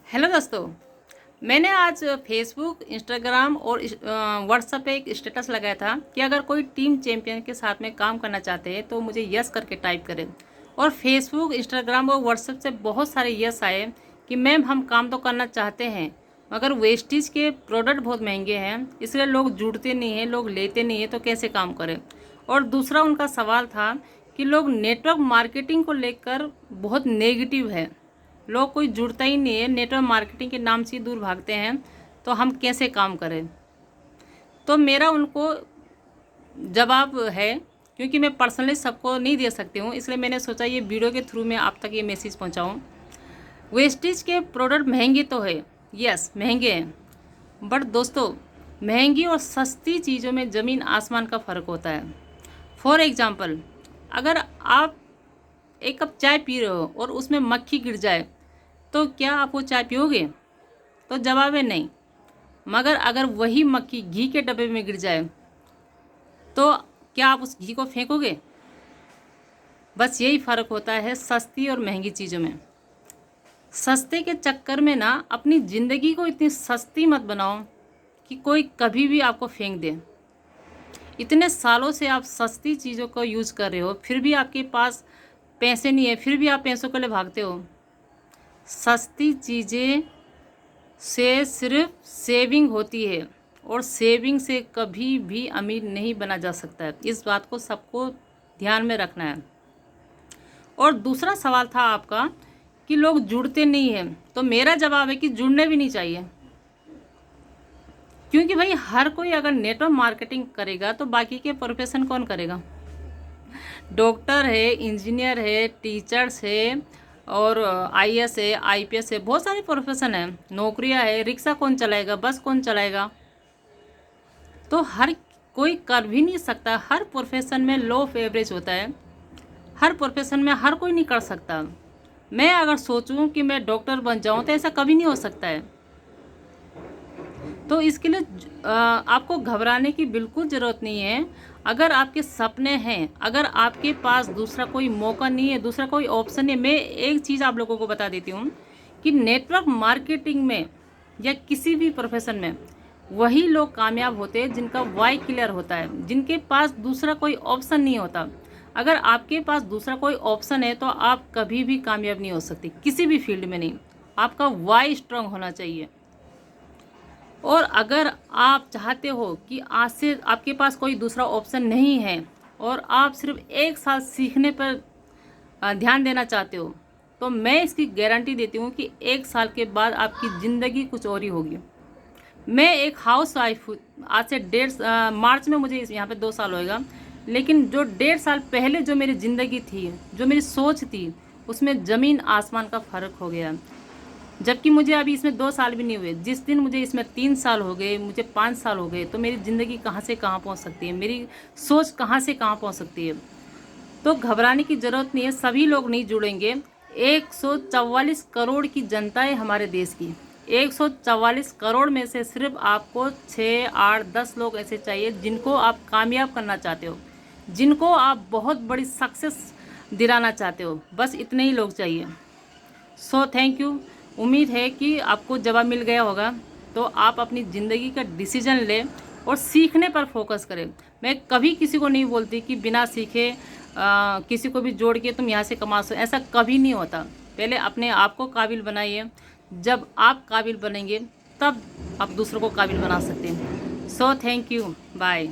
Hello दोस्तों, मैंने आज फेसबुक, इंस्टाग्राम और व्हाट्सएप पे एक स्टेटस लगाया था कि अगर कोई टीम चैंपियन के साथ में काम करना चाहते हैं तो मुझे यस करके टाइप करें। और फेसबुक, इंस्टाग्राम और व्हाट्सएप से बहुत सारे यस आए कि मैम हम काम तो करना चाहते हैं मगर वेस्टेज के प्रोडक्ट बहुत महंगे हैं, इसलिए लोग जुड़ते नहीं हैं, लोग लेते नहीं हैं, तो कैसे काम करें। और दूसरा उनका सवाल था कि लोग नेटवर्क मार्केटिंग को लेकर बहुत नेगेटिव है, लोग कोई जुड़ता ही नहीं है, नेटवर्क मार्केटिंग के नाम से ही दूर भागते हैं, तो हम कैसे काम करें। तो मेरा उनको जवाब है, क्योंकि मैं पर्सनली सबको नहीं दे सकती हूँ, इसलिए मैंने सोचा ये वीडियो के थ्रू मैं आप तक ये मैसेज पहुँचाऊँ। वेस्टेज के प्रोडक्ट महंगे तो है, यस महंगे हैं, बट दोस्तों महंगी और सस्ती चीज़ों में ज़मीन आसमान का फ़र्क होता है। फॉर एग्ज़ाम्पल, अगर आप एक कप चाय पी रहे हो और उसमें मक्खी गिर जाए तो क्या आप वो चाय पियोगे? तो जवाब है नहीं। मगर अगर वही मक्खी घी के डब्बे में गिर जाए तो क्या आप उस घी को फेंकोगे? बस यही फ़र्क होता है सस्ती और महंगी चीज़ों में। सस्ते के चक्कर में ना अपनी ज़िंदगी को इतनी सस्ती मत बनाओ कि कोई कभी भी आपको फेंक दे। इतने सालों से आप सस्ती चीज़ों को यूज़ कर रहे हो, फिर भी आपके पास पैसे नहीं है, फिर भी आप पैसों के लिए भागते हो। सस्ती चीज़ें से सिर्फ सेविंग होती है और सेविंग से कभी भी अमीर नहीं बना जा सकता है। इस बात को सबको ध्यान में रखना है। और दूसरा सवाल था आपका कि लोग जुड़ते नहीं हैं, तो मेरा जवाब है कि जुड़ने भी नहीं चाहिए, क्योंकि भाई हर कोई अगर नेटवर्क मार्केटिंग करेगा तो बाकी के प्रोफेशन कौन करेगा। डॉक्टर है, इंजीनियर है, टीचर्स है और आईएएस है, आईपीएस है, बहुत सारे प्रोफेशन हैं, नौकरियां है। रिक्शा कौन चलाएगा, बस कौन चलाएगा। तो हर कोई कर भी नहीं सकता। हर प्रोफेशन में लो ऑफ एवरेज होता है, हर प्रोफेशन में हर कोई नहीं कर सकता। मैं अगर सोचूं कि मैं डॉक्टर बन जाऊं तो ऐसा कभी नहीं हो सकता है। तो इसके लिए आपको घबराने की बिल्कुल ज़रूरत नहीं है। अगर आपके सपने हैं, अगर आपके पास दूसरा कोई मौका नहीं है, दूसरा कोई ऑप्शन नहीं है, मैं एक चीज़ आप लोगों को बता देती हूँ कि नेटवर्क मार्केटिंग में या किसी भी प्रोफेशन में वही लोग कामयाब होते हैं जिनका वाई क्लियर होता है, जिनके पास दूसरा कोई ऑप्शन नहीं होता। अगर आपके पास दूसरा कोई ऑप्शन है तो आप कभी भी कामयाब नहीं हो सकते, किसी भी फील्ड में नहीं। आपका वाई स्ट्रांग होना चाहिए। और अगर आप चाहते हो कि आज से आपके पास कोई दूसरा ऑप्शन नहीं है और आप सिर्फ 1 साल सीखने पर ध्यान देना चाहते हो, तो मैं इसकी गारंटी देती हूँ कि 1 साल के बाद आपकी ज़िंदगी कुछ और ही होगी। मैं एक हाउस वाइफ हूँ, आज से मार्च में मुझे यहाँ पे 2 साल होएगा, लेकिन जो 1.5 साल पहले जो मेरी ज़िंदगी थी, जो मेरी सोच थी, उसमें ज़मीन आसमान का फ़र्क हो गया। जबकि मुझे अभी इसमें 2 साल भी नहीं हुए, जिस दिन मुझे इसमें 3 साल हो गए, मुझे 5 साल हो गए, तो मेरी ज़िंदगी कहाँ से कहाँ पहुँच सकती है, मेरी सोच कहाँ से कहाँ पहुँच सकती है। तो घबराने की ज़रूरत नहीं है, सभी लोग नहीं जुड़ेंगे। 144 करोड़ की जनता है हमारे देश की। 144 करोड़ में से सिर्फ आपको 6, 8, 10 लोग ऐसे चाहिए जिनको आप कामयाब करना चाहते हो, जिनको आप बहुत बड़ी सक्सेस दिलाना चाहते हो। बस इतने ही लोग चाहिए। सो थैंक यू। उम्मीद है कि आपको जवाब मिल गया होगा। तो आप अपनी ज़िंदगी का डिसीजन लें और सीखने पर फोकस करें। मैं कभी किसी को नहीं बोलती कि बिना सीखे किसी को भी जोड़ के तुम यहाँ से कमा सको, ऐसा कभी नहीं होता। पहले अपने आप को काबिल बनाइए, जब आप काबिल बनेंगे तब आप दूसरों को काबिल बना सकते हैं। So thank you, bye.